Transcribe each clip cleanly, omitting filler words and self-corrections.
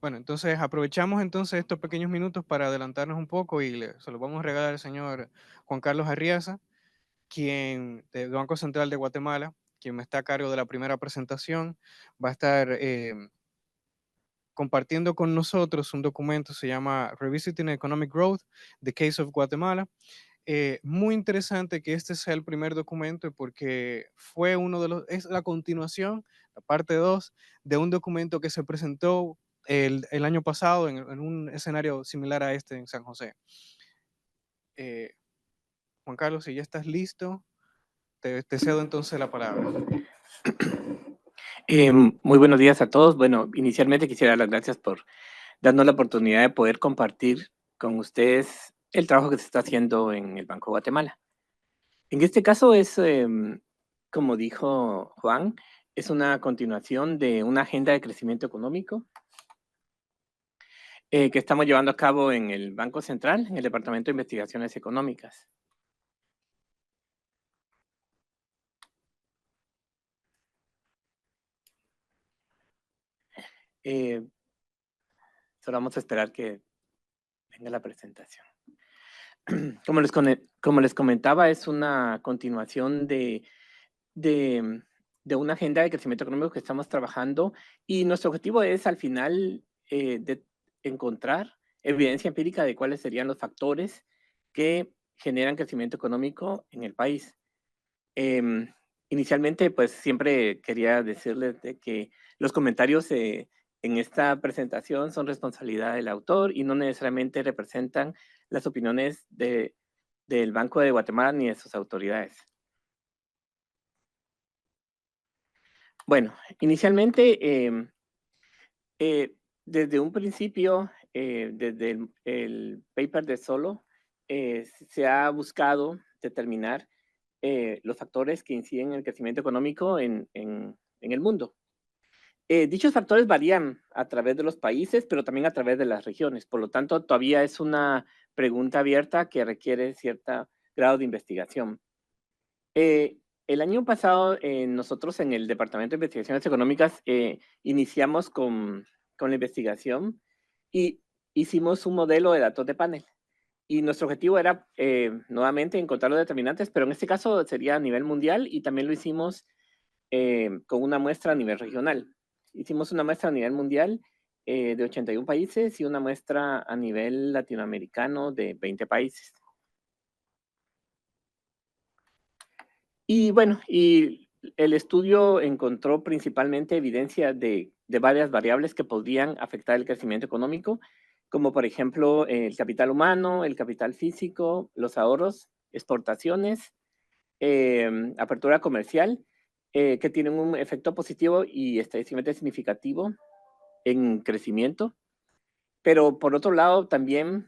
Bueno, entonces aprovechamos entonces estos pequeños minutos para adelantarnos un poco y se los vamos a regalar al señor Juan Carlos Arriaza, quien del Banco Central de Guatemala, quien me está a cargo de la primera presentación, va a estar compartiendo con nosotros un documento, se llama Revisiting Economic Growth, The Case of Guatemala. Muy interesante que este sea el primer documento porque fue es la continuación, la parte 2 de un documento que se presentó el año pasado en un escenario similar a este en San José. Eh, Juan Carlos, si ya estás listo, te cedo entonces la palabra. Muy buenos días a todos. Bueno, inicialmente quisiera dar las gracias por darnos la oportunidad de poder compartir con ustedes el trabajo que se está haciendo en el Banco de Guatemala. En este caso es, como dijo Juan, es una continuación de una agenda de crecimiento económico que estamos llevando a cabo en el Banco Central, en el Departamento de Investigaciones Económicas. Eh, Solo vamos a esperar que venga la presentación. Como les comentaba, es una continuación de, de una agenda de crecimiento económico que estamos trabajando y nuestro objetivo es al final de encontrar evidencia empírica de cuáles serían los factores que generan crecimiento económico en el país. Em, Inicialmente, pues siempre quería decirles de que los comentarios en esta presentación son responsabilidad del autor y no necesariamente representan las opiniones del Banco de Guatemala ni de sus autoridades. Bueno, inicialmente, desde un principio, desde el paper de Solo, se ha buscado determinar los factores que inciden en el crecimiento económico en el mundo. Dichos factores varían a través de los países, pero también a través de las regiones. Por lo tanto, todavía es una pregunta abierta que requiere cierto grado de investigación. Eh, el año pasado, nosotros en el Departamento de Investigaciones Económicas iniciamos con la investigación y hicimos un modelo de datos de panel. Y nuestro objetivo era nuevamente encontrar los determinantes, pero en este caso sería a nivel mundial y también lo hicimos con una muestra a nivel regional. Hicimos una muestra a nivel mundial de 81 países y una muestra a nivel latinoamericano de 20 países. Y bueno, y el estudio encontró principalmente evidencia de varias variables que podrían afectar el crecimiento económico, como por ejemplo el capital humano, el capital físico, los ahorros, exportaciones, apertura comercial, que tienen un efecto positivo y estadísticamente significativo en crecimiento. Pero por otro lado, también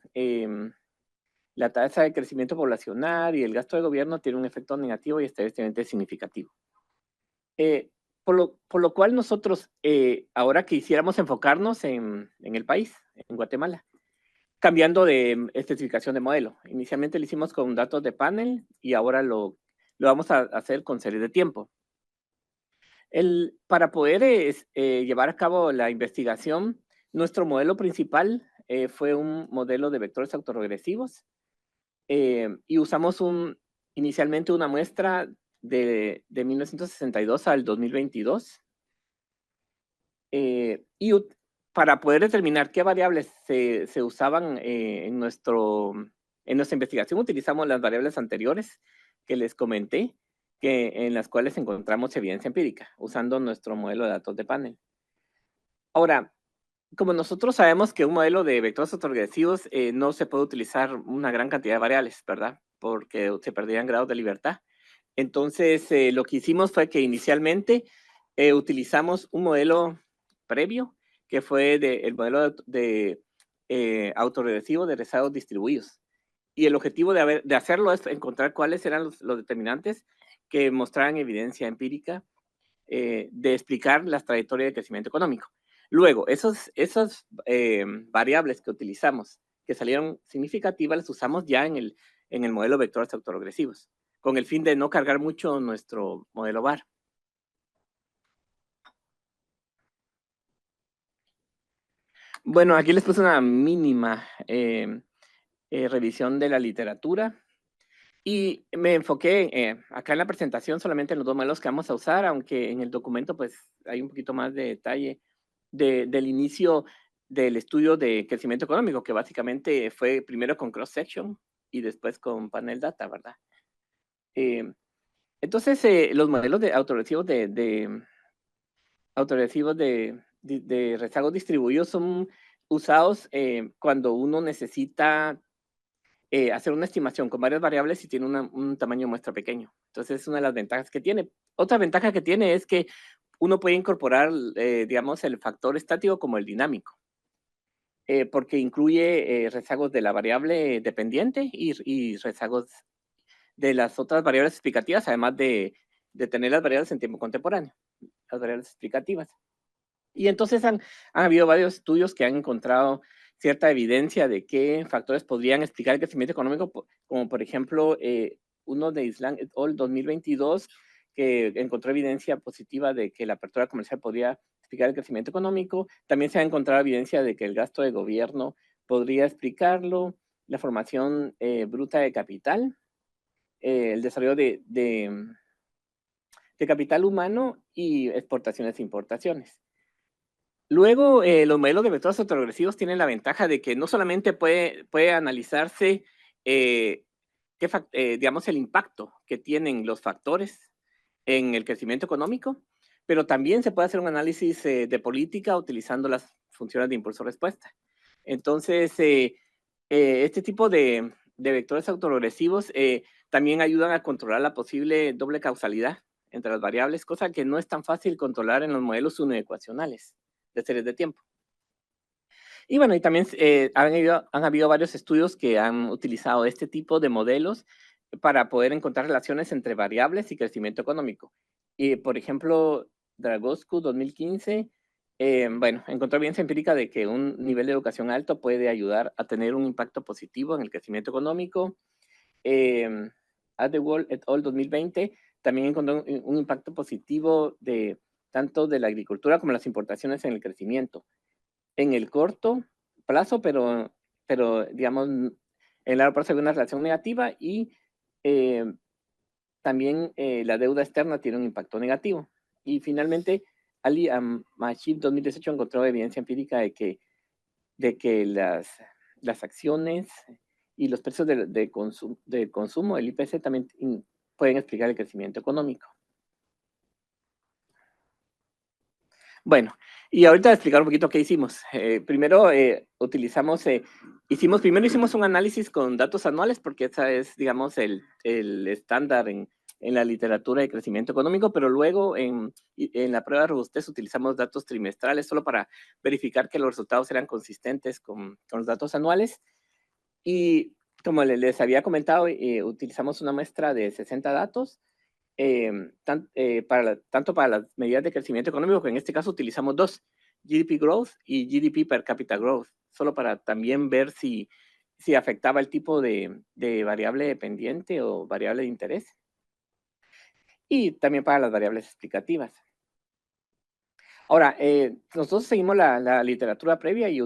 la tasa de crecimiento poblacional y el gasto de gobierno tiene un efecto negativo y estadísticamente significativo. Por lo cual nosotros, ahora quisiéramos enfocarnos en el país, en Guatemala, cambiando de especificación de modelo. Inicialmente lo hicimos con datos de panel y ahora lo vamos a hacer con series de tiempo. Para poder llevar a cabo la investigación, nuestro modelo principal fue un modelo de vectores autorregresivos y usamos inicialmente una muestra de 1962 al 2022. Y para poder determinar qué variables se usaban en nuestra investigación, utilizamos las variables anteriores que les comenté, en las cuales encontramos evidencia empírica, usando nuestro modelo de datos de panel. Ahora, como nosotros sabemos que un modelo de vectores autoregresivos no se puede utilizar una gran cantidad de variables, ¿verdad? Porque se perderían grados de libertad. Entonces, lo que hicimos fue que inicialmente utilizamos un modelo previo, que fue el modelo de autorregresivo de rezagos distribuidos. Y el objetivo de hacerlo es encontrar cuáles eran los determinantes que mostraran evidencia empírica de explicar las trayectorias de crecimiento económico. Luego, esas variables que utilizamos, que salieron significativas, las usamos ya en el modelo de vectores autoregresivos, con el fin de no cargar mucho nuestro modelo VAR. Bueno, aquí les puse una mínima revisión de la literatura y me enfoqué acá en la presentación solamente en los dos modelos que vamos a usar, aunque en el documento pues hay un poquito más de detalle del inicio del estudio de crecimiento económico, que básicamente fue primero con cross-section y después con panel data, ¿verdad? Eh, entonces, los modelos de autoresivos de rezagos distribuidos son usados cuando uno necesita hacer una estimación con varias variables y tiene un tamaño de muestra pequeño. Entonces, es una de las ventajas que tiene. Otra ventaja que tiene es que uno puede incorporar, digamos, el factor estático como el dinámico, porque incluye rezagos de la variable dependiente y rezagos de las otras variables explicativas, además de tener las variables en tiempo contemporáneo, las variables explicativas. Y entonces han habido varios estudios que han encontrado cierta evidencia de qué factores podrían explicar el crecimiento económico, como por ejemplo uno de Island et al. 2022, que encontró evidencia positiva de que la apertura comercial podría explicar el crecimiento económico. También se ha encontrado evidencia de que el gasto de gobierno podría explicarlo, la formación bruta de capital, el desarrollo de capital humano y exportaciones e importaciones. Luego, los modelos de vectores autoregresivos tienen la ventaja de que no solamente puede analizarse, digamos, el impacto que tienen los factores en el crecimiento económico, pero también se puede hacer un análisis de política utilizando las funciones de impulso-respuesta. Entonces, este tipo de vectores autoregresivos también ayudan a controlar la posible doble causalidad entre las variables, cosa que no es tan fácil controlar en los modelos univecuacionales de series de tiempo. Y bueno, y también han habido varios estudios que han utilizado este tipo de modelos para poder encontrar relaciones entre variables y crecimiento económico. Y, por ejemplo, Dragoscu 2015, bueno, encontró evidencia empírica de que un nivel de educación alto puede ayudar a tener un impacto positivo en el crecimiento económico. Adewald et al. 2020 también encontró un impacto positivo de tanto de la agricultura como las importaciones en el crecimiento. En el corto plazo, pero digamos, en el largo plazo hay una relación negativa y también la deuda externa tiene un impacto negativo. Y finalmente, Ali Mashib 2018 encontró evidencia empírica de que las acciones y los precios de consumo, el IPC, también pueden explicar el crecimiento económico. Bueno, y ahorita voy a explicar un poquito qué hicimos. Primero hicimos un análisis con datos anuales, porque esa es, digamos, el estándar en la literatura de crecimiento económico, pero luego en la prueba de robustez utilizamos datos trimestrales solo para verificar que los resultados eran consistentes con los datos anuales. Y como les había comentado, utilizamos una muestra de 60 datos, tanto para las medidas de crecimiento económico, que en este caso utilizamos dos, GDP Growth y GDP Per Capita Growth, solo para también ver si afectaba el tipo de variable dependiente o variable de interés. Y también para las variables explicativas. Ahora, nosotros seguimos la literatura previa y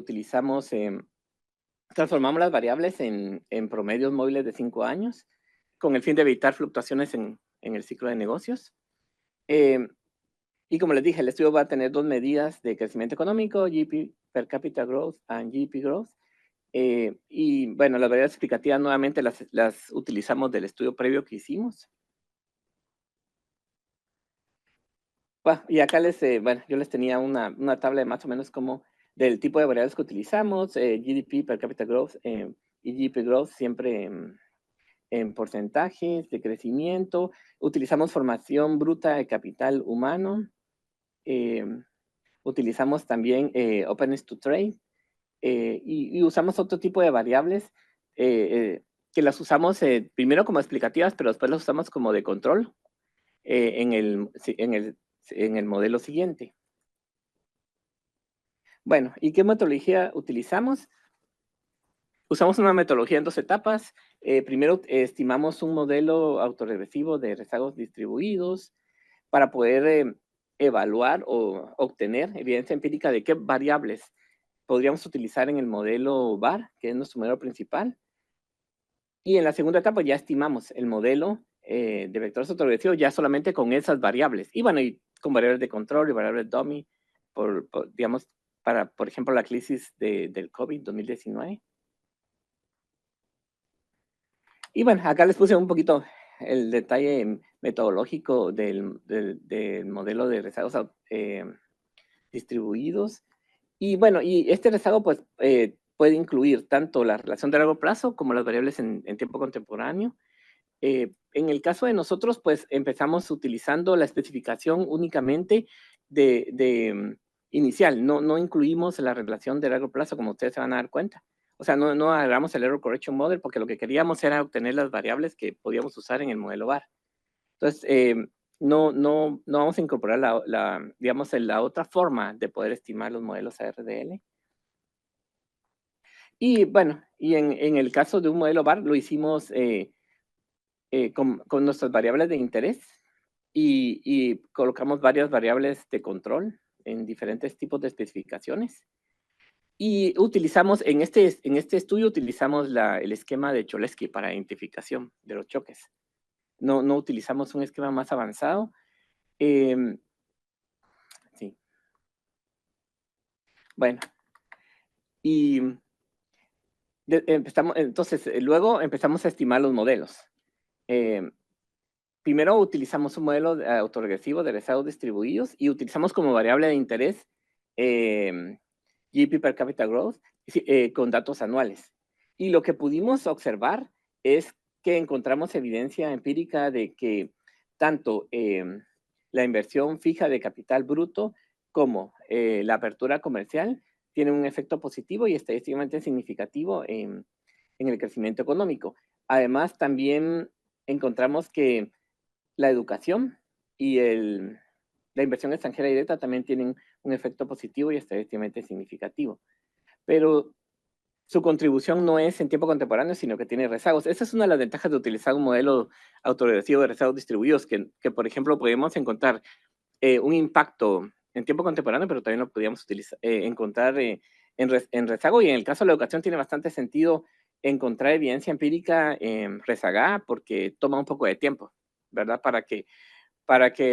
transformamos las variables en promedios móviles de 5 años, con el fin de evitar fluctuaciones en el ciclo de negocios. Y como les dije, el estudio va a tener dos medidas de crecimiento económico, GDP Per Capita Growth and GDP Growth. Y bueno, las variables explicativas nuevamente las utilizamos del estudio previo que hicimos. Bueno, y acá yo les tenía una tabla de más o menos como del tipo de variables que utilizamos, GDP Per Capita Growth y GDP Growth siempre en porcentajes de crecimiento. Utilizamos formación bruta de capital humano. Utilizamos también openness to trade y usamos otro tipo de variables que las usamos primero como explicativas, pero después las usamos como de control en el modelo siguiente. Bueno, ¿y qué metodología utilizamos? Usamos una metodología en dos etapas. Primero estimamos un modelo autorregresivo de rezagos distribuidos para poder evaluar o obtener evidencia empírica de qué variables podríamos utilizar en el modelo VAR, que es nuestro modelo principal. Y en la segunda etapa ya estimamos el modelo de vectores autoregresivos ya solamente con esas variables. Y bueno, y con variables de control y variables dummy, digamos, para, por ejemplo, la crisis del COVID 2019. Y bueno, acá les puse un poquito el detalle metodológico del modelo de rezagos distribuidos. Y bueno, y este rezago pues puede incluir tanto la relación de largo plazo como las variables en tiempo contemporáneo. En el caso de nosotros, pues empezamos utilizando la especificación únicamente inicial, no incluimos la relación de largo plazo, como ustedes se van a dar cuenta. O sea, no agarramos el Error Correction Model porque lo que queríamos era obtener las variables que podíamos usar en el modelo VAR. Entonces, no vamos a incorporar digamos, la otra forma de poder estimar los modelos ARDL. Y bueno, y en el caso de un modelo VAR lo hicimos con nuestras variables de interés y colocamos varias variables de control en diferentes tipos de especificaciones. Y utilizamos, en este estudio utilizamos el esquema de Cholesky para identificación de los choques. No utilizamos un esquema más avanzado. Sí. Bueno, y entonces luego empezamos a estimar los modelos. Primero utilizamos un modelo autorregresivo de rezagos distribuidos y utilizamos como variable de interés GDP per capita growth con datos anuales. Y lo que pudimos observar es que encontramos evidencia empírica de que tanto la inversión fija de capital bruto como la apertura comercial tienen un efecto positivo y estadísticamente significativo en el crecimiento económico. Además, también encontramos que la educación y la inversión extranjera directa también tienen un efecto positivo y estadísticamente significativo. Pero su contribución no es en tiempo contemporáneo, sino que tiene rezagos. Esa es una de las ventajas de utilizar un modelo autoregresivo de rezagos distribuidos, que por ejemplo, podemos encontrar un impacto en tiempo contemporáneo, pero también lo podríamos encontrar en rezago. Y en el caso de la educación tiene bastante sentido encontrar evidencia empírica rezagada porque toma un poco de tiempo, ¿verdad? Para que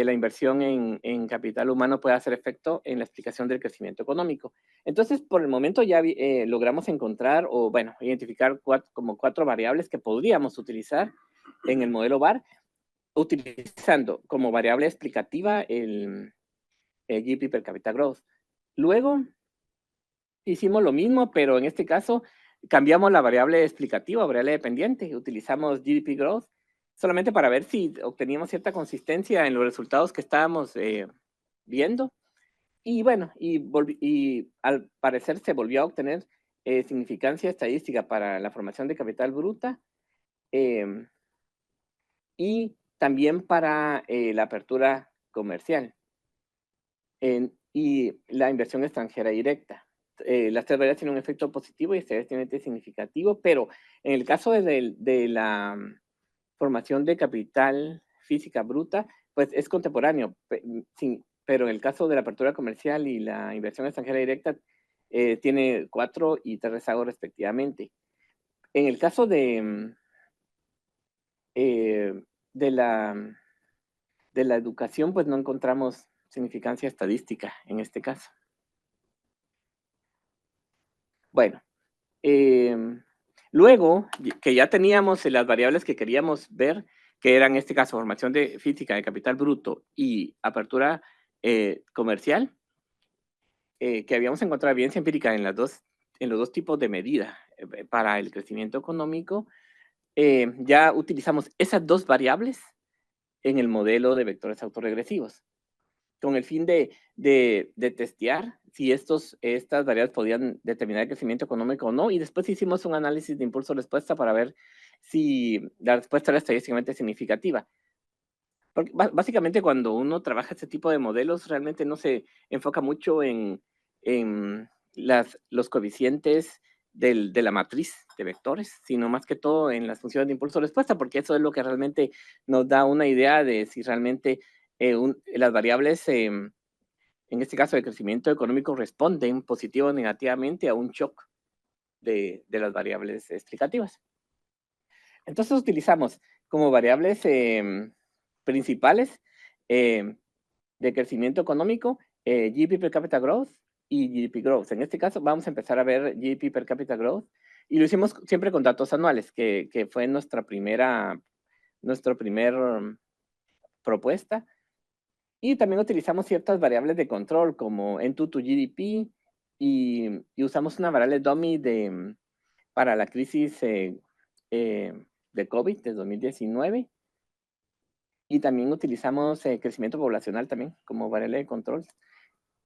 la inversión en capital humano pueda hacer efecto en la explicación del crecimiento económico. Entonces, por el momento ya logramos encontrar o, bueno, identificar como cuatro variables que podríamos utilizar en el modelo VAR, utilizando como variable explicativa el GDP per capita growth. Luego, hicimos lo mismo, pero en este caso cambiamos la variable explicativa, variable dependiente, utilizamos GDP growth, solamente para ver si obteníamos cierta consistencia en los resultados que estábamos viendo. Y bueno, y al parecer se volvió a obtener significancia estadística para la formación de capital bruta y también para la apertura comercial y la inversión extranjera directa. Las tres variables tienen un efecto positivo y estadísticamente significativo, pero en el caso de la formación de capital física bruta, pues es contemporáneo, pero en el caso de la apertura comercial y la inversión extranjera directa, tiene 4 y 3 rezagos respectivamente. En el caso de la educación, pues no encontramos significancia estadística en este caso. Bueno, luego que ya teníamos las variables que queríamos ver, que eran en este caso formación de física de capital bruto y apertura comercial, que habíamos encontrado evidencia empírica en los dos tipos de medida para el crecimiento económico, ya utilizamos esas dos variables en el modelo de vectores autorregresivos, con el fin de testear si estas variables podían determinar el crecimiento económico o no, y después hicimos un análisis de impulso-respuesta para ver si la respuesta era estadísticamente significativa. Porque básicamente cuando uno trabaja este tipo de modelos, realmente no se enfoca mucho en los coeficientes de la matriz de vectores, sino más que todo en las funciones de impulso-respuesta, porque eso es lo que realmente nos da una idea de si realmente las variables en este caso el crecimiento económico, responden positivo o negativamente a un shock de las variables explicativas. Entonces utilizamos como variables principales de crecimiento económico GDP per capita growth y GDP growth. En este caso vamos a empezar a ver GDP per capita growth y lo hicimos siempre con datos anuales, que fue nuestra primer propuesta. Y también utilizamos ciertas variables de control como N2 to GDP y usamos una variable dummy para la crisis de COVID de 2019. Y también utilizamos crecimiento poblacional también como variable de control.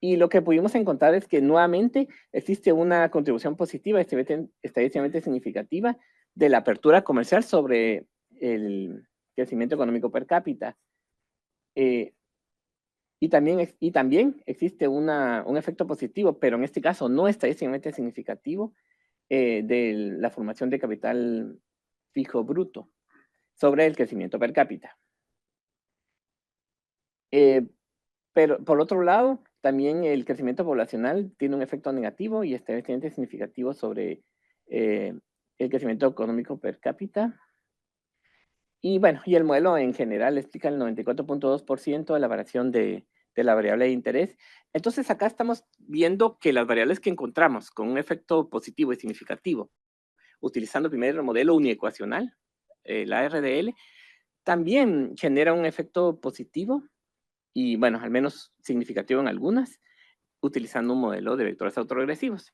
Y lo que pudimos encontrar es que nuevamente existe una contribución positiva, estadísticamente significativa, de la apertura comercial sobre el crecimiento económico per cápita. Y también existe un efecto positivo, pero en este caso no estadísticamente significativo, de la formación de capital fijo bruto sobre el crecimiento per cápita. Pero por otro lado, también el crecimiento poblacional tiene un efecto negativo y estadísticamente significativo sobre el crecimiento económico per cápita. Y bueno, y el modelo en general explica el 94.2% de la variación de la variable de interés. Entonces acá estamos viendo que las variables que encontramos con un efecto positivo y significativo, utilizando primero el modelo uniecuacional, la RDL, también genera un efecto positivo y bueno, al menos significativo en algunas, utilizando un modelo de vectores autoregresivos.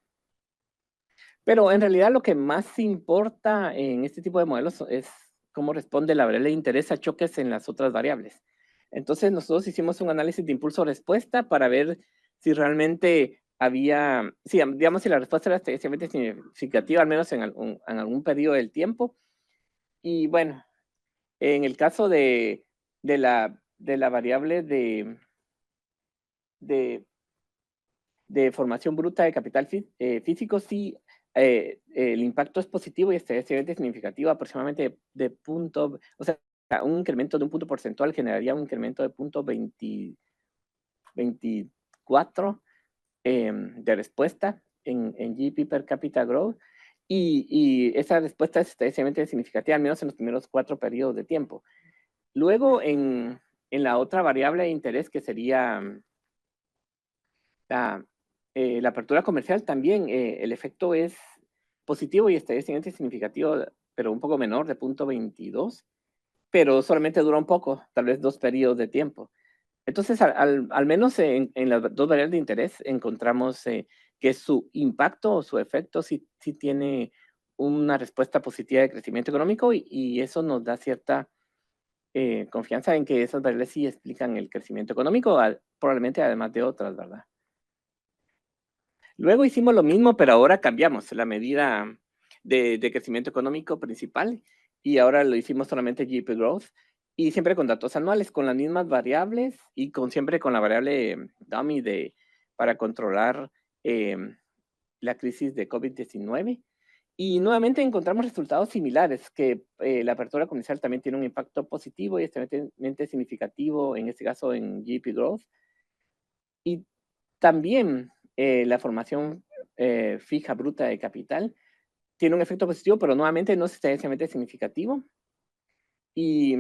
Pero en realidad lo que más importa en este tipo de modelos es cómo responde la variable de interés a choques en las otras variables. Entonces nosotros hicimos un análisis de impulso-respuesta para ver si realmente digamos, si la respuesta era estadísticamente significativa, al menos en algún periodo del tiempo. Y bueno, en el caso de la variable de formación bruta de capital físico, sí, el impacto es positivo y estadísticamente significativo, aproximadamente de punto, o sea, un incremento de un punto porcentual generaría un incremento de punto 24 de respuesta en GDP per capita growth, y esa respuesta es estadísticamente significativa, al menos en los primeros 4 periodos de tiempo. Luego, en la otra variable de interés, que sería la apertura comercial, también el efecto es positivo y estadísticamente significativo, pero un poco menor, de punto 22, pero solamente dura un poco, tal vez 2 periodos de tiempo. Entonces, al menos en las 2 variables de interés encontramos que su impacto o su efecto sí tiene una respuesta positiva de crecimiento económico y eso nos da cierta confianza en que esas variables sí explican el crecimiento económico, probablemente además de otras, ¿verdad? Luego hicimos lo mismo, pero ahora cambiamos la medida de crecimiento económico principal y ahora lo hicimos solamente GDP Growth y siempre con datos anuales, con las mismas variables y siempre con la variable dummy para controlar la crisis de COVID-19. Y nuevamente encontramos resultados similares, que la apertura comercial también tiene un impacto positivo y extremadamente significativo, en este caso en GDP Growth. Y también la formación fija bruta de capital tiene un efecto positivo, pero nuevamente no es estadísticamente significativo. Y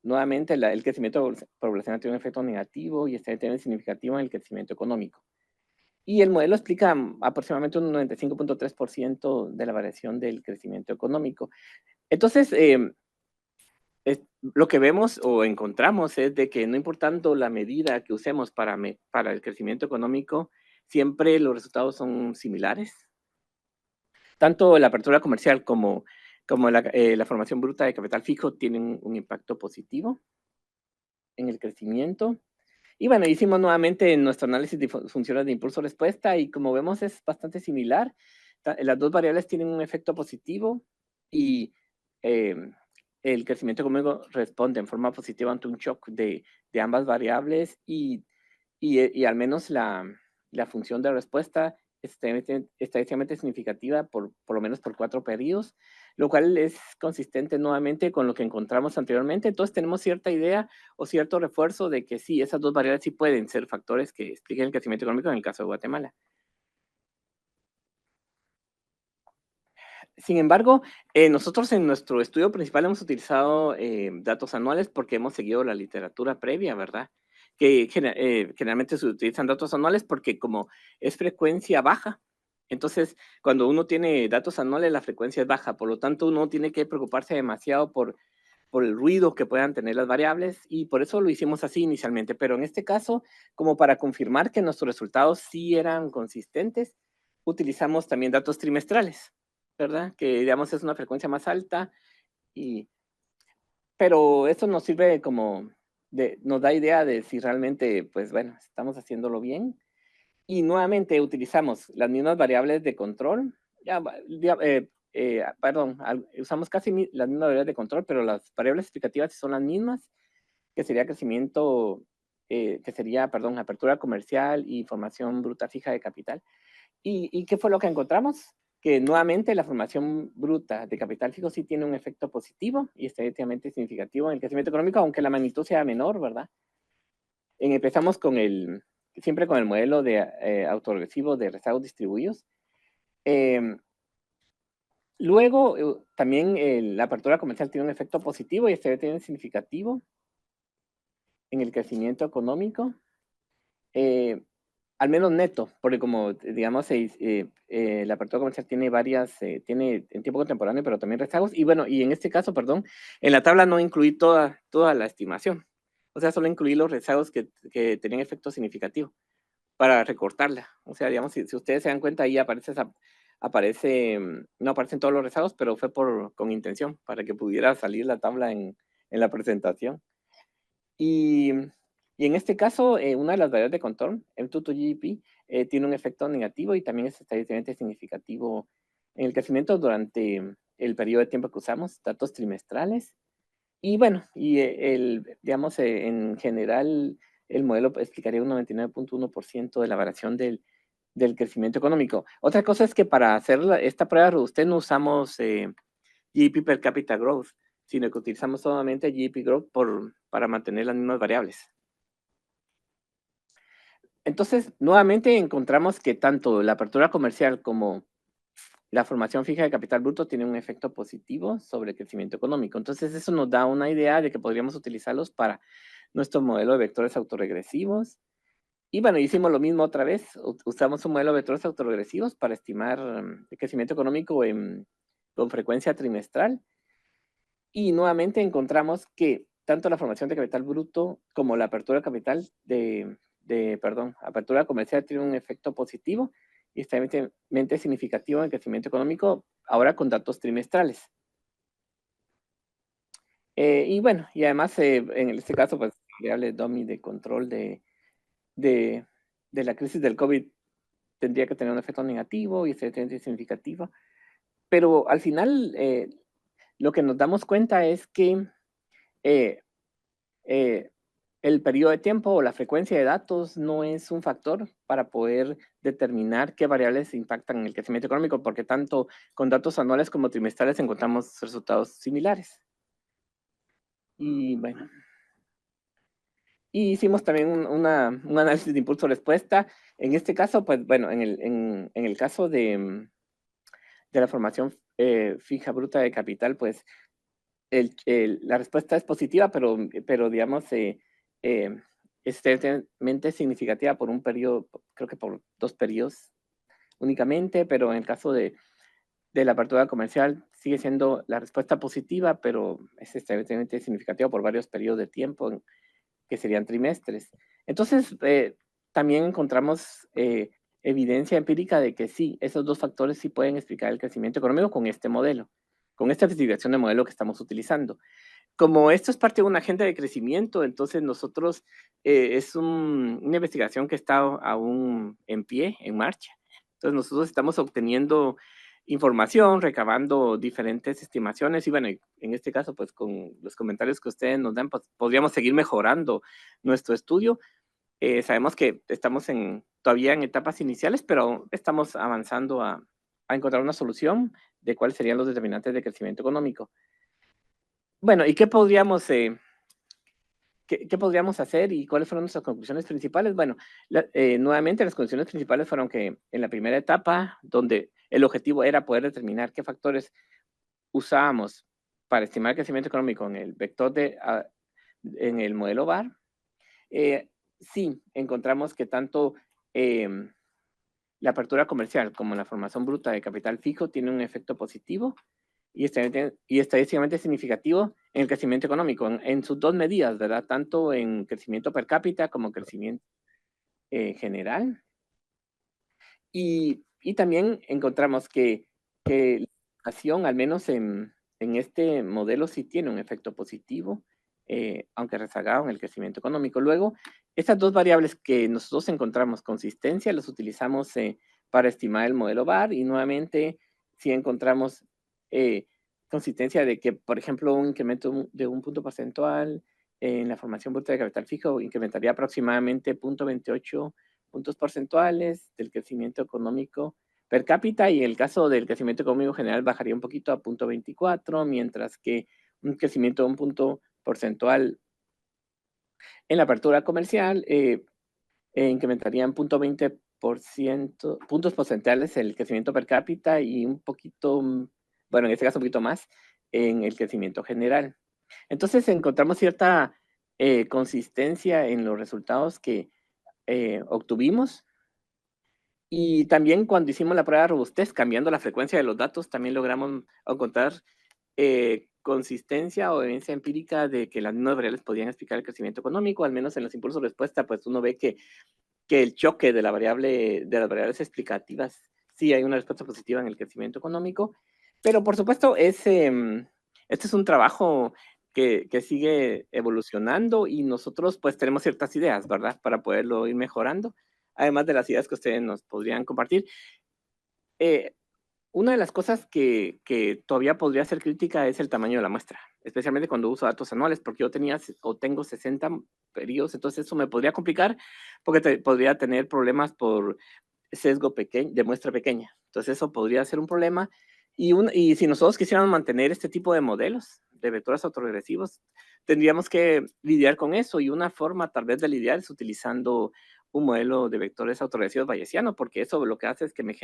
nuevamente el crecimiento poblacional tiene un efecto negativo y estadísticamente significativo en el crecimiento económico. Y el modelo explica aproximadamente un 95.3% de la variación del crecimiento económico. Entonces, lo que vemos o encontramos es de que no importando la medida que usemos para el crecimiento económico, siempre los resultados son similares. Tanto la apertura comercial como la formación bruta de capital fijo tienen un impacto positivo en el crecimiento. Y bueno, hicimos nuevamente nuestro análisis de funciones de impulso-respuesta y como vemos es bastante similar. Las 2 variables tienen un efecto positivo y el crecimiento económico responde en forma positiva ante un shock de ambas variables y al menos la función de respuesta es estadísticamente significativa por lo menos por 4 periodos. lo cual es consistente nuevamente con lo que encontramos anteriormente. Entonces tenemos cierta idea o cierto refuerzo de que sí, esas dos variables sí pueden ser factores que expliquen el crecimiento económico en el caso de Guatemala. Sin embargo, nosotros en nuestro estudio principal hemos utilizado datos anuales porque hemos seguido la literatura previa, ¿verdad? Que generalmente se utilizan datos anuales porque como es frecuencia baja, entonces cuando uno tiene datos anuales la frecuencia es baja, por lo tanto uno tiene que preocuparse demasiado por el ruido que puedan tener las variables y por eso lo hicimos así inicialmente. Pero en este caso, como para confirmar que nuestros resultados sí eran consistentes, utilizamos también datos trimestrales, ¿verdad? Que digamos es una frecuencia más alta, y, pero eso nos sirve como, nos da idea de si realmente, pues bueno, estamos haciéndolo bien. Y nuevamente utilizamos las mismas variables de control, perdón, usamos casi las mismas variables de control, pero las variables explicativas son las mismas, que sería crecimiento, que sería, perdón, apertura comercial y formación bruta fija de capital. ¿Y qué fue lo que encontramos? Que nuevamente la formación bruta de capital fijo sí tiene un efecto positivo y estadísticamente significativo en el crecimiento económico, aunque la magnitud sea menor, ¿verdad? Empezamos siempre con el modelo de autoregresivo de rezagos distribuidos. Luego, también la apertura comercial tiene un efecto positivo y estadísticamente significativo en el crecimiento económico. Al menos neto, porque como digamos, la apertura comercial tiene tiene en tiempo contemporáneo, pero también rezagos. Y bueno, y en este caso, perdón, en la tabla no incluí toda la estimación. O sea, solo incluí los rezagos que tenían efecto significativo para recortarla. O sea, digamos, si ustedes se dan cuenta, ahí no aparecen todos los rezagos, pero fue con intención, para que pudiera salir la tabla en la presentación. Y en este caso, una de las variables de control, M2 GDP, tiene un efecto negativo y también es estadísticamente significativo en el crecimiento durante el periodo de tiempo que usamos, datos trimestrales. Y bueno, digamos, en general, el modelo explicaría un 99.1% de la variación del crecimiento económico. Otra cosa es que para hacer esta prueba de robustez no usamos GDP per capita growth, sino que utilizamos solamente GDP growth para mantener las mismas variables. Entonces, nuevamente encontramos que tanto la apertura comercial como la formación fija de capital bruto tienen un efecto positivo sobre el crecimiento económico. Entonces, eso nos da una idea de que podríamos utilizarlos para nuestro modelo de vectores autorregresivos. Y bueno, hicimos lo mismo otra vez. Usamos un modelo de vectores autorregresivos para estimar el crecimiento económico con frecuencia trimestral. Y nuevamente encontramos que tanto la formación de capital bruto como la apertura capital apertura comercial tiene un efecto positivo y extremadamente significativo en el crecimiento económico, ahora con datos trimestrales. Y bueno, y además en este caso, pues, variable dummy de control de la crisis del COVID tendría que tener un efecto negativo y extremadamente significativo. Pero al final, lo que nos damos cuenta es que eh, el periodo de tiempo o la frecuencia de datos no es un factor para poder determinar qué variables impactan en el crecimiento económico, porque tanto con datos anuales como trimestrales encontramos resultados similares. Y bueno, y hicimos también un análisis de impulso-respuesta. En este caso, pues bueno, en el caso de la formación fija bruta de capital, pues la respuesta es positiva, pero digamos, es extremadamente significativa por un periodo, creo que por 2 periodos únicamente, pero en el caso de la apertura comercial sigue siendo la respuesta positiva, pero es extremadamente significativa por varios periodos de tiempo, que serían trimestres. Entonces, también encontramos evidencia empírica de que sí, esos dos factores sí pueden explicar el crecimiento económico con este modelo, con esta investigación de modelo que estamos utilizando. Como esto es parte de una agenda de crecimiento, entonces nosotros, es una investigación que está aún en pie, en marcha. Entonces nosotros estamos obteniendo información, recabando diferentes estimaciones y bueno, en este caso, pues con los comentarios que ustedes nos dan, pues podríamos seguir mejorando nuestro estudio. Sabemos que estamos todavía en etapas iniciales, pero estamos avanzando a encontrar una solución de cuáles serían los determinantes de crecimiento económico. Bueno, ¿y qué podríamos hacer y cuáles fueron nuestras conclusiones principales? Bueno, nuevamente las conclusiones principales fueron que en la primera etapa, donde el objetivo era poder determinar qué factores usábamos para estimar el crecimiento económico en el vector en el modelo VAR, sí encontramos que tanto la apertura comercial como la formación bruta de capital fijo tiene un efecto positivo y estadísticamente significativo en el crecimiento económico, en sus dos medidas, ¿verdad? Tanto en crecimiento per cápita como crecimiento general. Y también encontramos que la inflación, al menos en este modelo, sí tiene un efecto positivo, aunque rezagado en el crecimiento económico. Luego, estas dos variables que nosotros encontramos consistencia, las utilizamos para estimar el modelo VAR y nuevamente si encontramos consistencia de que, por ejemplo, un incremento de un punto porcentual en la formación bruta de capital fijo incrementaría aproximadamente 0.28 puntos porcentuales del crecimiento económico per cápita y en el caso del crecimiento económico general bajaría un poquito a 0.24, mientras que un crecimiento de un punto porcentual en la apertura comercial incrementaría en 0.20 puntos porcentuales el crecimiento per cápita y un poquito, bueno, en este caso un poquito más en el crecimiento general. Entonces encontramos cierta consistencia en los resultados que obtuvimos. Y también cuando hicimos la prueba de robustez, cambiando la frecuencia de los datos, también logramos encontrar consistencia o evidencia empírica de que las mismas variables podían explicar el crecimiento económico, al menos en los impulsos de respuesta, pues uno ve que el choque de las variables explicativas, sí hay una respuesta positiva en el crecimiento económico, pero por supuesto este es un trabajo que sigue evolucionando y nosotros pues tenemos ciertas ideas, ¿verdad? Para poderlo ir mejorando, además de las ideas que ustedes nos podrían compartir. Eh, una de las cosas que todavía podría ser crítica es el tamaño de la muestra, especialmente cuando uso datos anuales, porque yo tengo 60 periodos, entonces eso me podría complicar porque podría tener problemas por sesgo de muestra pequeña. Entonces eso podría ser un problema. Y si nosotros quisiéramos mantener este tipo de modelos de vectores autoregresivos, tendríamos que lidiar con eso. Y una forma tal vez de lidiar es utilizando un modelo de vectores autoregresivos bayesiano, porque eso lo que hace es que me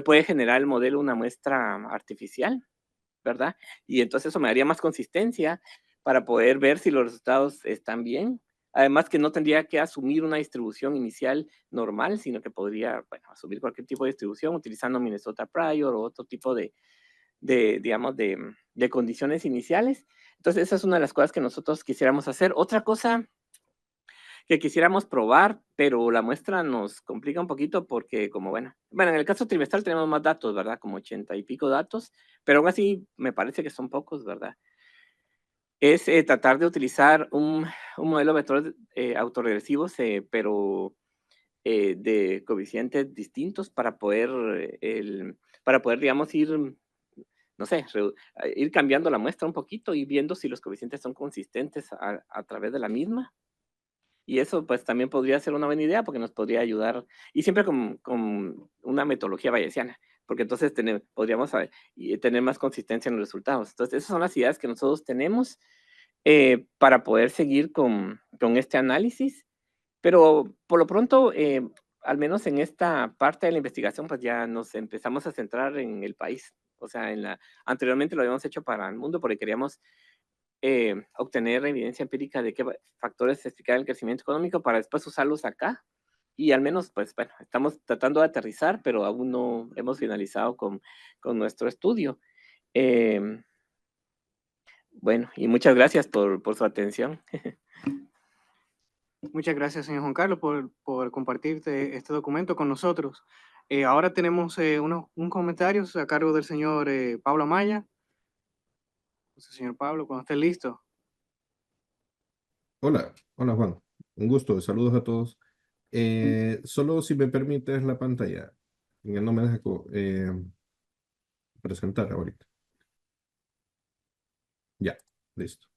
puede generar el modelo una muestra artificial, ¿verdad? Y entonces eso me daría más consistencia para poder ver si los resultados están bien. Además que no tendría que asumir una distribución inicial normal, sino que podría, bueno, asumir cualquier tipo de distribución utilizando Minnesota Prior o otro tipo digamos, de condiciones iniciales. Entonces, esa es una de las cosas que nosotros quisiéramos hacer. Otra cosa que quisiéramos probar, pero la muestra nos complica un poquito porque como, bueno, en el caso trimestral tenemos más datos, ¿verdad? Como 80 y pico datos, pero aún así me parece que son pocos, ¿verdad? Es tratar de utilizar un modelo de vectores autorregresivos, pero de coeficientes distintos para poder, digamos, no sé, ir cambiando la muestra un poquito y viendo si los coeficientes son consistentes a través de la misma. Y eso, pues, también podría ser una buena idea, porque nos podría ayudar, y siempre con una metodología bayesiana, porque entonces podríamos tener más consistencia en los resultados. Entonces, esas son las ideas que nosotros tenemos para poder seguir con este análisis, pero por lo pronto, al menos en esta parte de la investigación, pues ya nos empezamos a centrar en el país. O sea, anteriormente lo habíamos hecho para el mundo porque queríamos obtener evidencia empírica de qué factores explican el crecimiento económico para después usarlos acá. Y al menos, pues bueno, estamos tratando de aterrizar, pero aún no hemos finalizado con nuestro estudio. Em, bueno, y muchas gracias por su atención. Muchas gracias, señor Juan Carlos, por compartirte este documento con nosotros. Ahora tenemos un comentario a cargo del señor Pablo Amaya. Entonces, señor Pablo, cuando esté listo. Hola, hola Juan, un gusto, saludos a todos. Solo si me permites la pantalla, que no me deja presentar ahorita. Ya, listo.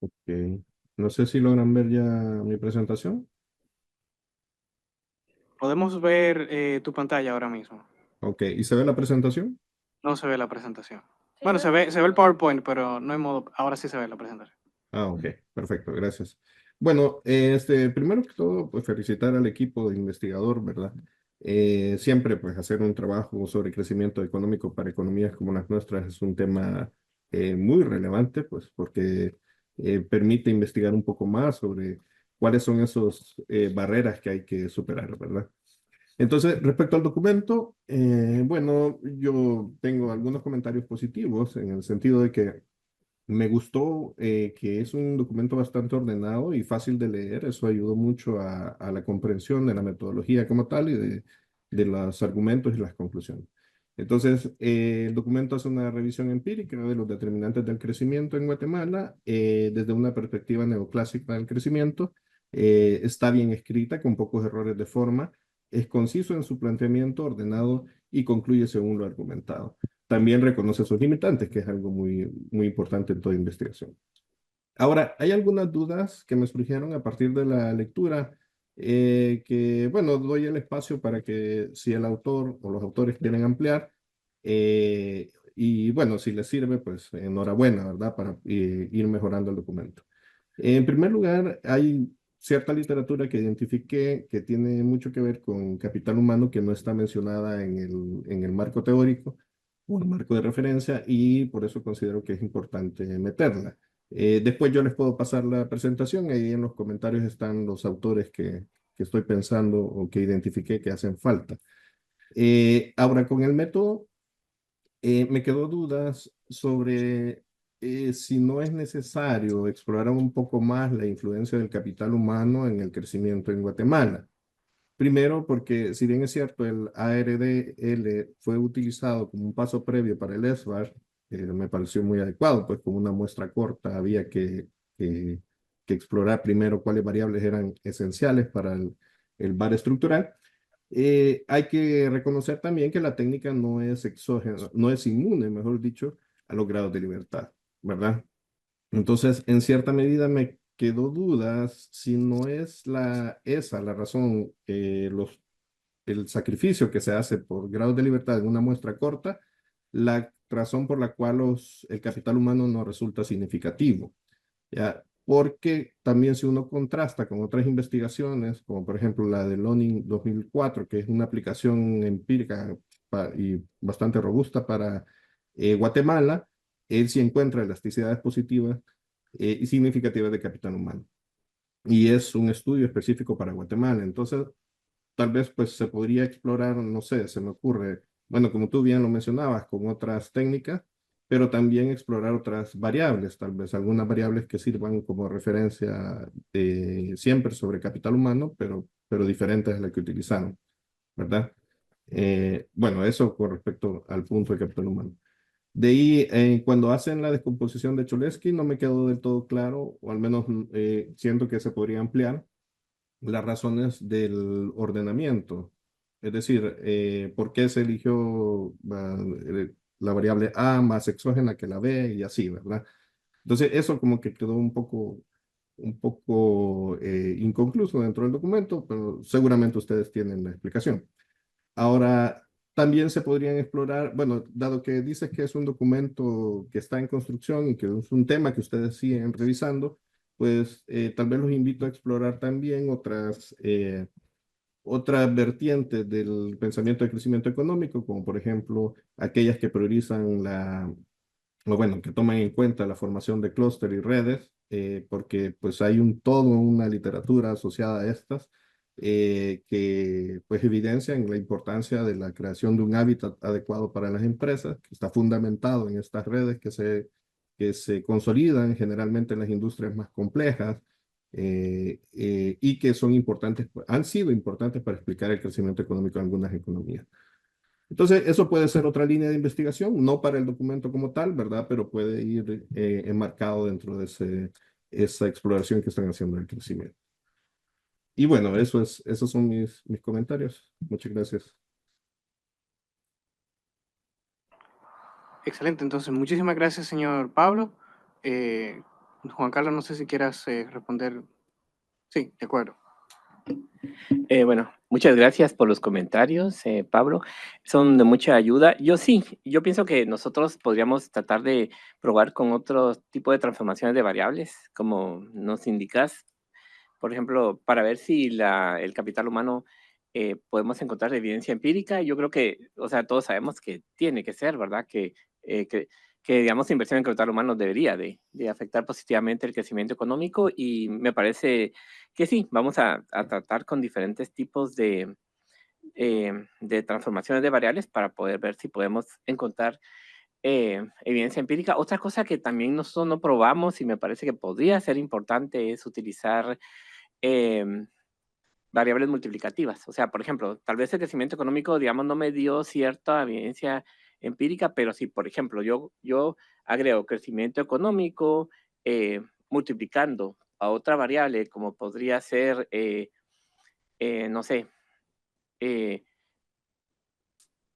Ok. No sé si logran ver ya mi presentación. Podemos ver tu pantalla ahora mismo. Ok, ¿y se ve la presentación? No se ve la presentación. Bueno, se ve el PowerPoint, pero no hay modo. Ahora sí se ve la presentación. Ah, ok, perfecto, gracias. Bueno, primero que todo, pues felicitar al equipo de investigador, ¿verdad? Siempre, pues, hacer un trabajo sobre crecimiento económico para economías como las nuestras es un tema muy relevante, pues, porque permite investigar un poco más sobre cuáles son esas barreras que hay que superar, ¿verdad? Entonces, respecto al documento, bueno, yo tengo algunos comentarios positivos en el sentido de que me gustó que es un documento bastante ordenado y fácil de leer. Eso ayudó mucho a la comprensión de la metodología como tal y de los argumentos y las conclusiones. Entonces, el documento hace una revisión empírica de los determinantes del crecimiento en Guatemala desde una perspectiva neoclásica del crecimiento. Está bien escrita, con pocos errores de forma. Es conciso en su planteamiento, ordenado y concluye según lo argumentado. También reconoce sus limitantes, que es algo muy, muy importante en toda investigación. Ahora, hay algunas dudas que me surgieron a partir de la lectura, que, bueno, doy el espacio para que si el autor o los autores quieren ampliar, y bueno, si les sirve, pues enhorabuena, ¿verdad? Para ir mejorando el documento. En primer lugar, hay cierta literatura que identifiqué que tiene mucho que ver con capital humano que no está mencionada en el marco teórico o el marco de referencia y por eso considero que es importante meterla. Después yo les puedo pasar la presentación, ahí en los comentarios están los autores que estoy pensando o que identifiqué que hacen falta. Ahora, con el método, me quedó dudas sobre si no es necesario explorar un poco más la influencia del capital humano en el crecimiento en Guatemala. Primero, porque si bien es cierto, el ARDL fue utilizado como un paso previo para el SBAR, me pareció muy adecuado, pues como una muestra corta había que explorar primero cuáles variables eran esenciales para el VAR estructural. Hay que reconocer también que la técnica no es exógena, no es inmune, mejor dicho, a los grados de libertad, ¿verdad? Entonces, en cierta medida me quedó dudas si no es esa la razón, el sacrificio que se hace por grados de libertad en una muestra corta, la razón por la cual el capital humano no resulta significativo. ¿Ya? Porque también si uno contrasta con otras investigaciones, como por ejemplo la de Loning 2004, que es una aplicación empírica y bastante robusta para Guatemala, él sí encuentra elasticidades positivas y significativas de capital humano. Y es un estudio específico para Guatemala. Entonces, tal vez pues se podría explorar, no sé, se me ocurre, bueno, como tú bien lo mencionabas, con otras técnicas, pero también explorar otras variables, tal vez algunas variables que sirvan como referencia siempre sobre capital humano, pero diferentes a las que utilizaron, ¿verdad? Bueno, eso con respecto al punto de capital humano. De ahí, cuando hacen la descomposición de Cholesky, no me quedó del todo claro, o al menos siento que se podría ampliar las razones del ordenamiento. Es decir, por qué se eligió la variable A más exógena que la B y así, ¿verdad? Entonces, eso como que quedó un poco inconcluso dentro del documento, pero seguramente ustedes tienen la explicación. Ahora, también se podrían explorar, bueno, dado que dice que es un documento que está en construcción y que es un tema que ustedes siguen revisando, pues tal vez los invito a explorar también otras vertientes del pensamiento de crecimiento económico, como por ejemplo aquellas que priorizan o bueno, que toman en cuenta la formación de clúster y redes, porque pues hay toda una literatura asociada a estas que pues evidencian la importancia de la creación de un hábitat adecuado para las empresas, que está fundamentado en estas redes que se consolidan generalmente en las industrias más complejas y que son importantes, han sido importantes para explicar el crecimiento económico de algunas economías. Entonces, eso puede ser otra línea de investigación, no para el documento como tal, ¿verdad? Pero puede ir enmarcado dentro de esa exploración que están haciendo del crecimiento. Y bueno, esos son mis comentarios. Muchas gracias. Excelente, entonces muchísimas gracias, señor Pablo. Eh, Juan Carlos, no sé si quieras responder. Sí, de acuerdo. Bueno, muchas gracias por los comentarios, Pablo. Son de mucha ayuda. Yo pienso que nosotros podríamos tratar de probar con otro tipo de transformaciones de variables, como nos indicas, por ejemplo, para ver si el capital humano podemos encontrar evidencia empírica. Yo creo que, o sea, todos sabemos que tiene que ser, ¿verdad? Que digamos, inversión en capital humano debería de afectar positivamente el crecimiento económico, y me parece que sí, vamos a tratar con diferentes tipos de transformaciones de variables para poder ver si podemos encontrar evidencia empírica. Otra cosa que también nosotros no probamos y me parece que podría ser importante es utilizar em, variables multiplicativas. O sea, por ejemplo, tal vez el crecimiento económico, digamos, no me dio cierta evidencia empírica, pero si, por ejemplo, yo agrego crecimiento económico multiplicando a otra variable, como podría ser, no sé, eh,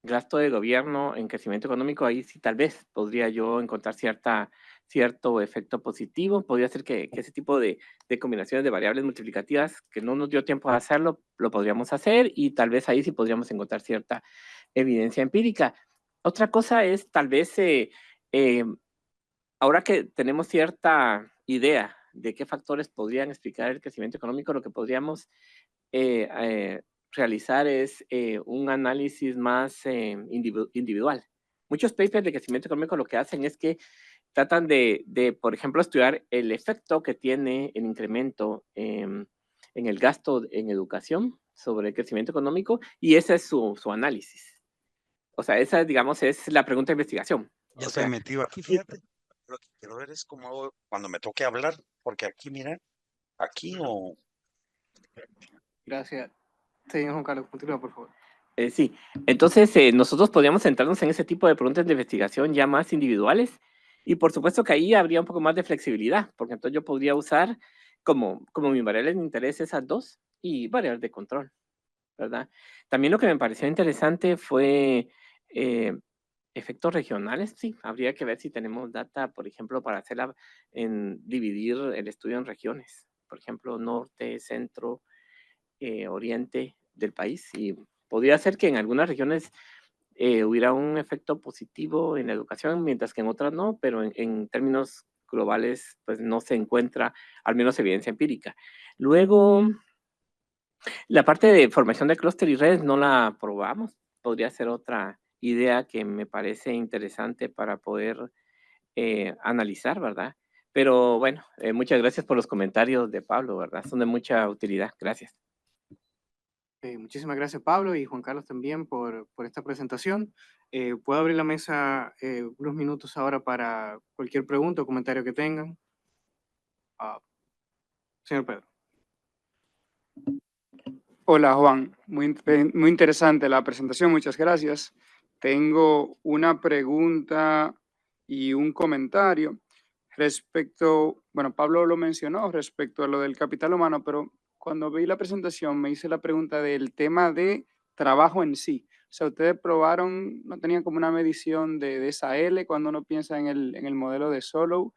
gasto de gobierno en crecimiento económico, ahí sí tal vez podría yo encontrar cierto efecto positivo. Podría ser que ese tipo de combinaciones de variables multiplicativas que no nos dio tiempo a hacerlo, lo podríamos hacer, y tal vez ahí sí podríamos encontrar cierta evidencia empírica. Otra cosa es tal vez, eh, ahora que tenemos cierta idea de qué factores podrían explicar el crecimiento económico, lo que podríamos eh, eh, realizar es un análisis más individual. Muchos papers de crecimiento económico lo que hacen es que tratan por ejemplo, estudiar el efecto que tiene el incremento en el gasto en educación sobre el crecimiento económico, y ese es su análisis. O sea, esa, digamos, es la pregunta de investigación. Ya O estoy sea, metido aquí, fíjate. Lo que quiero ver es cómo hago cuando me toque hablar, porque aquí, mira, aquí o Gracias. Señor Juan Carlos, continúa, por favor. sí, entonces nosotros podríamos centrarnos en ese tipo de preguntas de investigación ya más individuales, y por supuesto que ahí habría un poco más de flexibilidad, porque entonces yo podría usar como mi variable de interés esas dos y variables de control, ¿verdad? También lo que me pareció interesante fue efectos regionales. Sí, habría que ver si tenemos data, por ejemplo, para dividir el estudio en regiones, por ejemplo, norte, centro, oriente del país, y podría ser que en algunas regiones hubiera un efecto positivo en la educación, mientras que en otras no, pero en términos globales, pues no se encuentra al menos evidencia empírica. Luego, la parte de formación de clúster y redes no la probamos. Podría ser otra idea que me parece interesante para poder analizar, ¿verdad? Pero bueno, muchas gracias por los comentarios de Pablo, ¿verdad? Son de mucha utilidad. Gracias. Muchísimas gracias, Pablo, y Juan Carlos también por esta presentación. Puedo abrir la mesa unos minutos ahora para cualquier pregunta o comentario que tengan. Señor Pedro. Hola Juan, muy interesante la presentación, muchas gracias. Tengo una pregunta y un comentario respecto, bueno, Pablo lo mencionó respecto a lo del capital humano, pero cuando vi la presentación me hice la pregunta del tema de trabajo en sí. O sea, ustedes probaron, no tenían como una medición de esa L cuando uno piensa en el modelo de Solow.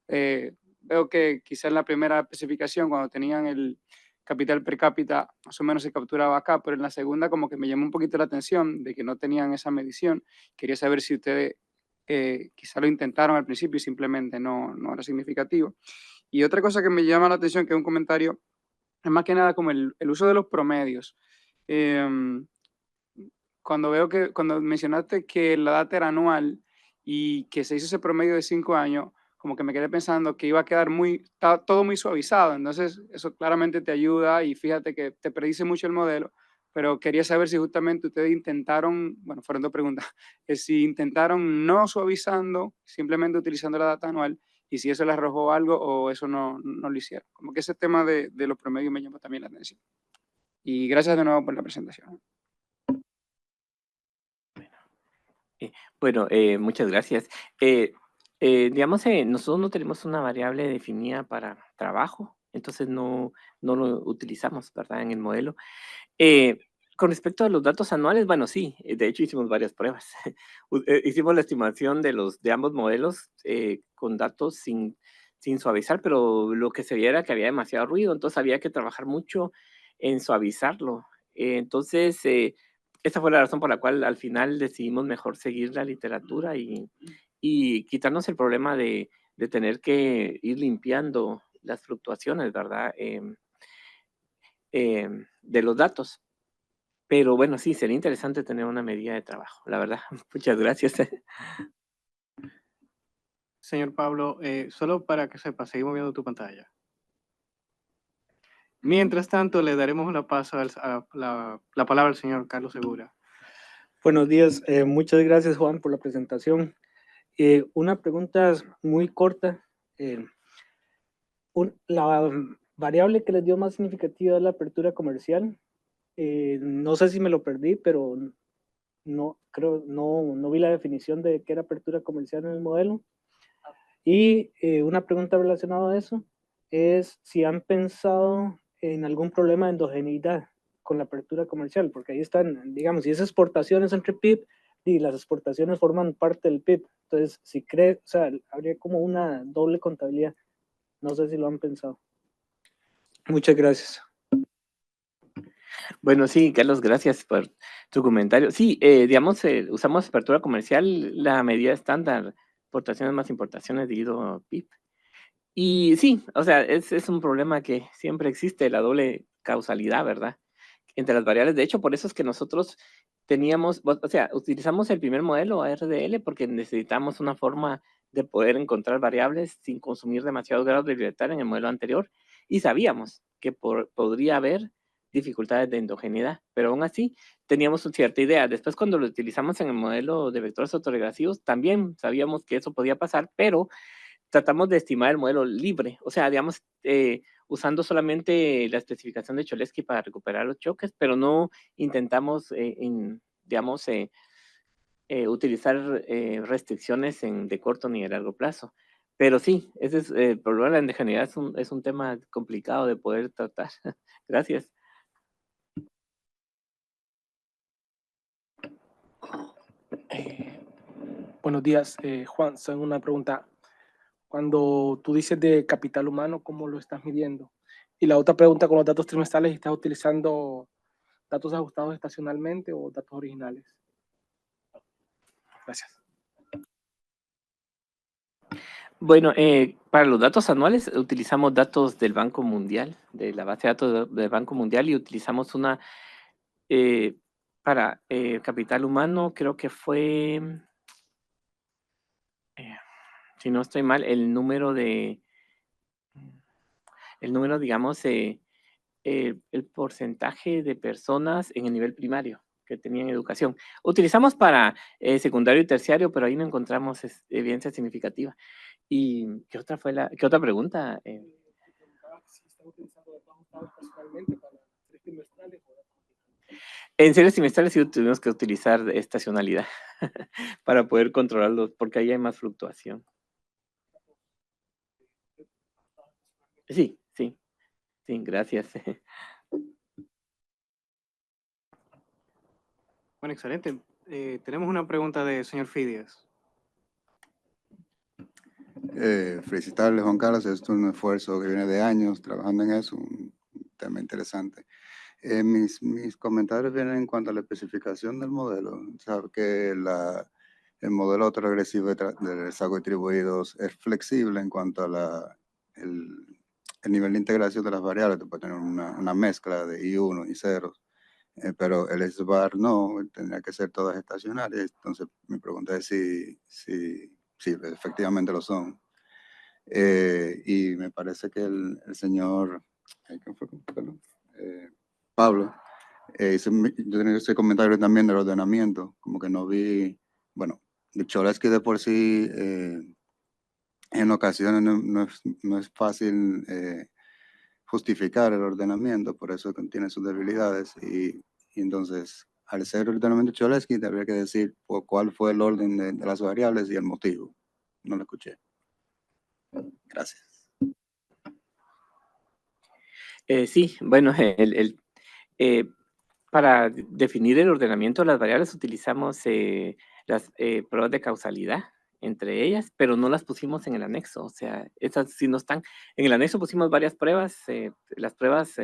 Veo que quizás en la primera especificación, cuando tenían el capital per cápita, más o menos se capturaba acá, pero en la segunda como que me llamó un poquito la atención de que no tenían esa medición. Quería saber si ustedes quizá lo intentaron al principio y simplemente no era significativo. Y otra cosa que me llama la atención, que es un comentario, es más que nada como el uso de los promedios. Cuando mencionaste que la data era anual y que se hizo ese promedio de 5 años, como que me quedé pensando que iba a quedar todo muy suavizado. Entonces, eso claramente te ayuda y fíjate que te predice mucho el modelo, pero quería saber si justamente ustedes intentaron, bueno, fueron dos preguntas, si intentaron no suavizando, simplemente utilizando la data anual, y si eso le arrojó algo o eso no lo hicieron. Como que ese tema de los promedios me llamó también la atención. Y gracias de nuevo por la presentación. Bueno, muchas gracias. Digamos, nosotros no tenemos una variable definida para trabajo, entonces no lo utilizamos, ¿verdad? En el modelo. Con respecto a los datos anuales, bueno, sí, de hecho hicimos varias pruebas. Hicimos la estimación de ambos modelos con datos sin sin suavizar, pero lo que se veía era que había demasiado ruido, entonces había que trabajar mucho en suavizarlo. Entonces, esa fue la razón por la cual al final decidimos mejor seguir la literatura y quitarnos el problema de tener que ir limpiando las fluctuaciones, ¿verdad? De los datos. Pero bueno, sí, sería interesante tener una medida de trabajo, la verdad. Muchas gracias. Señor Pablo, solo para que sepa, seguimos viendo tu pantalla. Mientras tanto, le daremos la palabra al señor Carlos Segura. Buenos días, muchas gracias Juan por la presentación. Una pregunta muy corta. La variable que les dio más significativa es la apertura comercial. No sé si me lo perdí, pero no vi la definición de qué era apertura comercial en el modelo. Y una pregunta relacionada a eso es si han pensado en algún problema de endogeneidad con la apertura comercial, porque ahí están, digamos, si es exportaciones entre PIB, y las exportaciones forman parte del PIB. Entonces, si cree, o sea, habría como una doble contabilidad. No sé si lo han pensado. Muchas gracias. Bueno, sí, Carlos, gracias por tu comentario. Sí, digamos, usamos apertura comercial, la medida estándar, exportaciones más importaciones dividido PIB. Y sí, o sea, es un problema que siempre existe, la doble causalidad, ¿verdad? Entre las variables. De hecho, por eso es que nosotros teníamos, o sea, utilizamos el primer modelo ARDL porque necesitamos una forma de poder encontrar variables sin consumir demasiados grados de libertad en el modelo anterior y sabíamos que podría haber dificultades de endogeneidad, pero aún así teníamos una cierta idea. Después, cuando lo utilizamos en el modelo de vectores autoregresivos, también sabíamos que eso podía pasar, pero tratamos de estimar el modelo libre, o sea, digamos, usando solamente la especificación de Cholesky para recuperar los choques, pero no intentamos, digamos, utilizar restricciones de corto ni de largo plazo. Pero sí, ese es el problema de la endogeneidad, es un tema complicado de poder tratar. Gracias. Buenos días, Juan. Tengo una pregunta. Cuando tú dices de capital humano, ¿cómo lo estás midiendo? Y la otra pregunta, con los datos trimestrales, ¿estás utilizando datos ajustados estacionalmente o datos originales? Gracias. Bueno, para los datos anuales utilizamos datos del Banco Mundial, de la base de datos del Banco Mundial, y utilizamos una para capital humano, creo que fue, si no estoy mal, el número, digamos, el porcentaje de personas en el nivel primario que tenían educación. Utilizamos para secundario y terciario, pero ahí no encontramos evidencia significativa. ¿Y qué otra pregunta? En series trimestrales sí tuvimos que utilizar estacionalidad para poder controlarlos, porque ahí hay más fluctuación. Sí, gracias. Bueno, excelente. Tenemos una pregunta de señor Fidias. Felicitarle, Juan Carlos, esto es un esfuerzo que viene de años trabajando en eso, un tema interesante. Mis comentarios vienen en cuanto a la especificación del modelo. Sabe que el modelo autoregresivo de rezago distribuidos es flexible en cuanto a el nivel de integración de las variables. Te puede tener una mezcla de I1 y ceros, pero el SBAR no, tendría que ser todas estacionarias. Entonces, mi pregunta es si efectivamente lo son. Y me parece que el señor Pablo yo tenía ese comentario también del ordenamiento, como que no vi, bueno, Cholesky de por sí en ocasiones no es fácil justificar el ordenamiento, por eso tiene sus debilidades y entonces al ser el ordenamiento Cholesky habría que decir cuál fue el orden de las variables y el motivo. No lo escuché. Gracias. Sí, bueno, para definir el ordenamiento de las variables utilizamos las pruebas de causalidad entre ellas, pero no las pusimos en el anexo. O sea, esas sí no están. En el anexo pusimos varias pruebas, las pruebas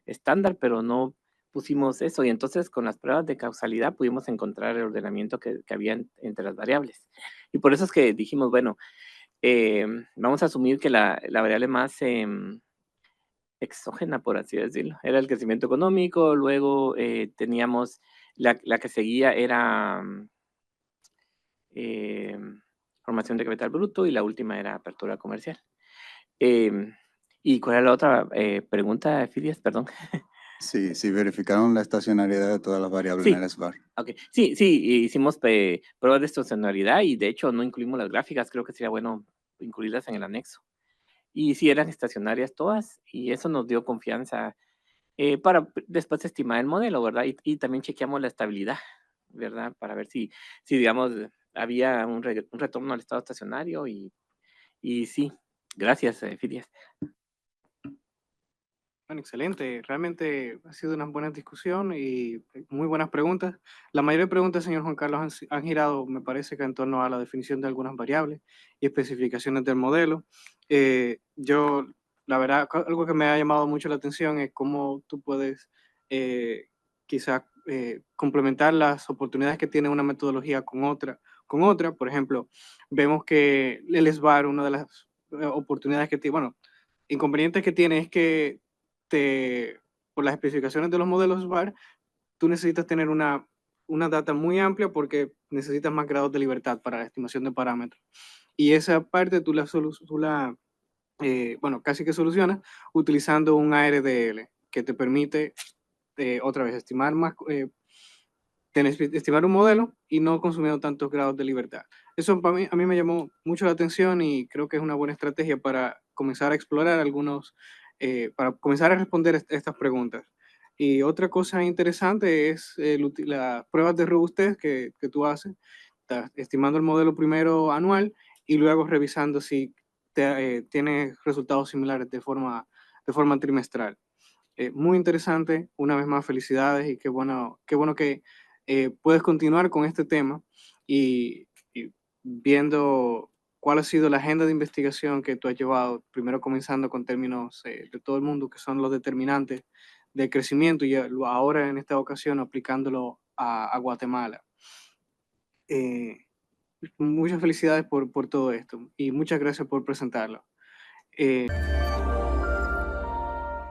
estándar, pero no pusimos eso. Y entonces con las pruebas de causalidad pudimos encontrar el ordenamiento que había entre las variables. Y por eso es que dijimos, bueno, vamos a asumir que la variable más exógena, por así decirlo, era el crecimiento económico. Luego teníamos la que seguía era formación de capital bruto, y la última era apertura comercial. ¿Y cuál era la otra pregunta, Filias? Perdón. Sí, sí, verificaron la estacionalidad de todas las variables Sí. en el SVAR. Okay. Sí, hicimos pruebas de estacionalidad, y de hecho no incluimos las gráficas. Creo que sería bueno incluirlas en el anexo. Y sí eran estacionarias todas, y eso nos dio confianza para después estimar el modelo, ¿verdad? Y también chequeamos la estabilidad, ¿verdad? Para ver si digamos, había un retorno al estado estacionario, y sí. Gracias, Filias. Bueno, excelente. Realmente ha sido una buena discusión y muy buenas preguntas. La mayoría de preguntas, señor Juan Carlos, han girado, me parece, que en torno a la definición de algunas variables y especificaciones del modelo. Yo, la verdad, algo que me ha llamado mucho la atención es cómo tú puedes quizás complementar las oportunidades que tiene una metodología con otra. Por ejemplo, vemos que el SVAR, una de las oportunidades que tiene, bueno, inconvenientes que tiene es que por las especificaciones de los modelos VAR, tú necesitas tener una data muy amplia porque necesitas más grados de libertad para la estimación de parámetros. Y esa parte tú la casi que solucionas utilizando un ARDL que te permite otra vez estimar estimar un modelo y no consumiendo tantos grados de libertad. Eso a mí me llamó mucho la atención y creo que es una buena estrategia para comenzar a explorar para comenzar a responder estas preguntas. Y otra cosa interesante es las pruebas de robustez que tú haces, estimando el modelo primero anual y luego revisando si tiene resultados similares de forma trimestral. Muy interesante, una vez más felicidades, y qué bueno que puedes continuar con este tema y viendo cuál ha sido la agenda de investigación que tú has llevado, primero comenzando con términos de todo el mundo, que son los determinantes de crecimiento, y ahora en esta ocasión aplicándolo a Guatemala. Muchas felicidades por todo esto y muchas gracias por presentarlo.